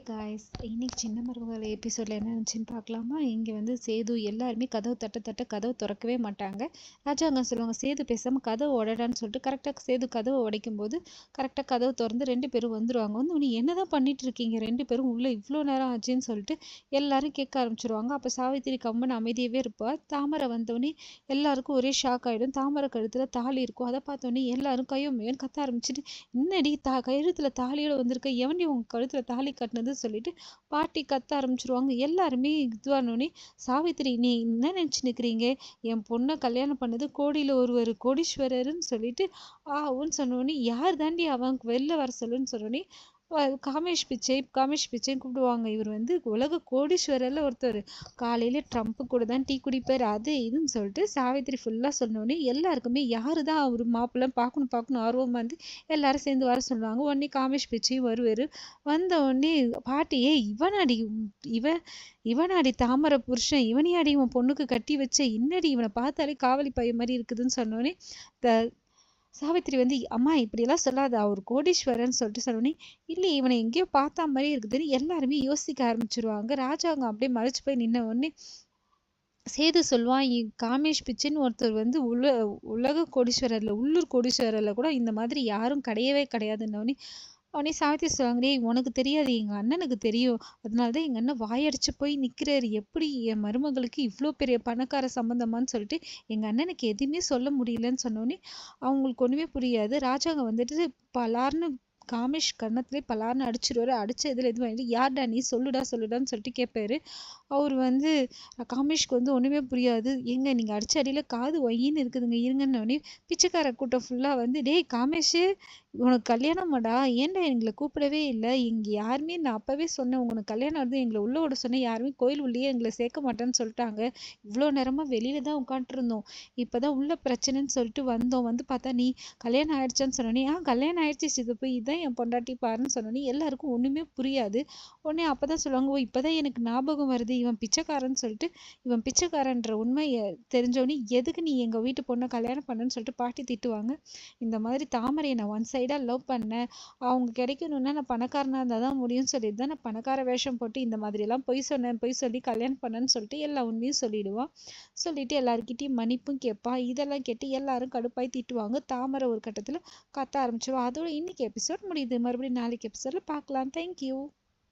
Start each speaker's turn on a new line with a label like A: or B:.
A: Guys, இன்னைக்கு சின்ன மருமகள் எபிசோடில் என்ன இருந்துச்சுன்னு பார்க்கலாமா? இங்கே வந்து சேது எல்லாருமே கதவு தட்ட கதவு திறக்கவே மாட்டாங்க. ராஜாங்க சொல்லுவாங்க, சேது பேசாமல் கதவு உடடான்னு சொல்லிட்டு கரெக்டாக சேது கதவை உடைக்கும் போது கரெக்டாக கதவு திறந்து 2 பேரும் வந்துடுவாங்க. வந்து நீ என்ன தான் பண்ணிட்டு இருக்கீங்க 2 பேரும் உள்ளே இவ்வளோ நேரம் ஆச்சுன்னு சொல்லிட்டு எல்லாரும் கேட்க ஆரம்பிச்சிருவாங்க. அப்போ சாவித்திரி கம்மன் அமைதியாகவே இருப்பாள். தாமரை வந்தோடனே எல்லாருக்கும் ஒரே ஷாக் ஆகிடும். தாமரை கழுத்தில் தாலி இருக்கும். அதை பார்த்தோன்னே எல்லாரும் கையொம்மையன்னு கத்த ஆரம்பிச்சுட்டு, என்னடி கழுத்தில் தாலியோட வந்திருக்க, எவன்டி உங்கள் கழுத்தில் தாலி கட்டினது சொல்லிட்டு பாட்டி கத்த ஆரம்பிச்சிருவாங்க. எல்லாருமே இதுவானோடனே, சாவித்திரி நீ என்ன நினச்சி நிற்கிறீங்க, என் பொண்ணை கல்யாணம் பண்ணது கோடியில் ஒருவர் கோடீஸ்வரர்னு சொல்லிட்டு ஆவுன்னு சொன்னோடனே, யார் தாண்டி அவன் வெளில வர சொல்லுன்னு சொன்னோடனே காமேஷ் பிச்சைன்னு கூப்பிடுவாங்க. இவர் வந்து உலக கோடீஸ்வரர்ல ஒருத்தர். காலையில ட்ரம்ப் கூட தான் டீ குடிப்பார், அது இதுன்னு சொல்லிட்டு சாவித்திரி ஃபுல்லாக சொன்னோடனே எல்லாருக்குமே யாரு தான் அவர் மாப்பிள்ளை பார்க்கணும் ஆர்வமாக இருந்து எல்லாரும் சேர்ந்து வர சொல்லுவாங்க. உடனே காமேஷ் பிச்சையும் வருவார். வந்த உடனே பாட்டியே இவனாடி தாமரை புருஷன், இவனையாடி இவன் பொண்ணுக்கு கட்டி வச்ச, இன்னடி இவனை பார்த்தாலே காவலி பையன் மாதிரி இருக்குதுன்னு சொன்னோடனே சாவித்திரி வந்து, அம்மா இப்படியெல்லாம் சொல்லாத, அவர் கோடீஸ்வரன் சொல்லிட்டு சொன்னோடனே, இல்லை இவனை எங்கேயோ பார்த்தா மாதிரி இருக்குதுன்னு எல்லாருமே யோசிக்க ஆரம்பிச்சிருவாங்க. ராஜாங்க அப்படியே மறைச்சு போய் நின்ன உடனே சேது சொல்லுவான், காமேஷ் பிச்சைன்னு ஒருத்தர் வந்து உலக கோடீஸ்வரர்ல உள்ளூர் கோடீஸ்வரர்ல கூட இந்த மாதிரி யாரும் கிடையவே கிடையாதுன்னொடனே உடனே சாவித்திரி சொல்லுவாங்க, டேய் உனக்கு தெரியாது, எங்கள் அண்ணனுக்கு தெரியும், அதனாலதான் எங்கள் அண்ணன் வாயடிச்சு போய் நிற்கிறாரு. எப்படி என் மருமகளுக்கு இவ்வளோ பெரிய பணக்கார சம்பந்தமான்னு சொல்லிட்டு எங்கள் அண்ணனுக்கு எதுவுமே சொல்ல முடியலன்னு சொன்னோடனே அவங்களுக்கு ஒன்றுமே புரியாது. ராஜாங்க வந்துட்டு பலார்னு காமேஷ் கன்னத்திலே பலார்னு அடிச்சிருவாரு. அடிச்ச இதில் இது பண்ணிட்டு, யார்டா நீ சொல்லுடான்னு சொல்லிட்டு கேட்பாரு. அவர் வந்து காமேஷ்க்கு வந்து ஒன்றுமே புரியாது. ஏங்க நீங்கள் அடிச்ச அடியில் காது ஒயின்னு இருக்குதுங்க இருங்கன்னொடனே பிச்சைக்கார கூட்டம் ஃபுல்லாக வந்து, டேய் காமேஷு உனக்கு கல்யாணமாடா, ஏன்டா எங்களை கூப்பிடவே இல்லை, இங்கே யாருமே நான் அப்போவே சொன்னேன் உனக்கு கல்யாணம் வந்து எங்களை உள்ள விட சொன்னேன், யாருமே கோயில் உள்ளேயே எங்களை சேர்க்க மாட்டேன்னு சொல்லிட்டாங்க, இவ்வளோ நேரமாக வெளியில தான் உட்காந்துருந்தோம், இப்போ தான் உள்ள பிரச்சனைன்னு சொல்லிட்டு வந்தோம், வந்து பார்த்தா நீ கல்யாணம் ஆயிடுச்சான்னு சொன்னோன்னே, கல்யாணம் ஆயிடுச்சு சித்தப்பு, இதுதான் என் பொண்டாட்டி பாருன்னு சொன்னோன்னே எல்லாருக்கும் ஒன்றுமே புரியாது. உடனே அப்போ தான் சொல்லுவாங்க, ஓ இப்போ தான் எனக்கு ஞாபகம் வருது, இவன் பிச்சைக்காரன்னு சொல்லிட்டு, இவன் பிச்சைக்காரன்ற உண்மை தெரிஞ்சோடனே எதுக்கு நீ எங்கள் வீட்டு பொண்ணை கல்யாணம் பண்ணன்னு சொல்லிட்டு பாட்டி திட்டுவாங்க. இந்த மாதிரி தாமரையை நான் ஒன் சைடாக லவ் பண்ணேன், அவங்க கிடைக்கணும்னா நான் பணக்காரனாக இருந்தால் தான் முடியும்னு சொல்லிட்டு தான் நான் பணக்கார வேஷம் போட்டு இந்த மாதிரியெல்லாம் பொய் சொல்லி கல்யாணம் பண்ணேன்னு சொல்லிட்டு எல்லா உண்மையும் சொல்லிடுவான். சொல்லிட்டு எல்லாருக்கிட்டையும் மன்னிப்பும் கேட்பான். இதெல்லாம் கேட்டு எல்லாரும் கடுப்பாய் திட்டுவாங்க. தாமரை ஒரு கட்டத்தில் கத்த ஆரம்பிச்சிடுவான். அதோட இன்னைக்கு எபிசோட் முடியுது. மறுபடியும் நாளைக்கு எபிசோடில் பார்க்கலாம். தேங்க்யூ.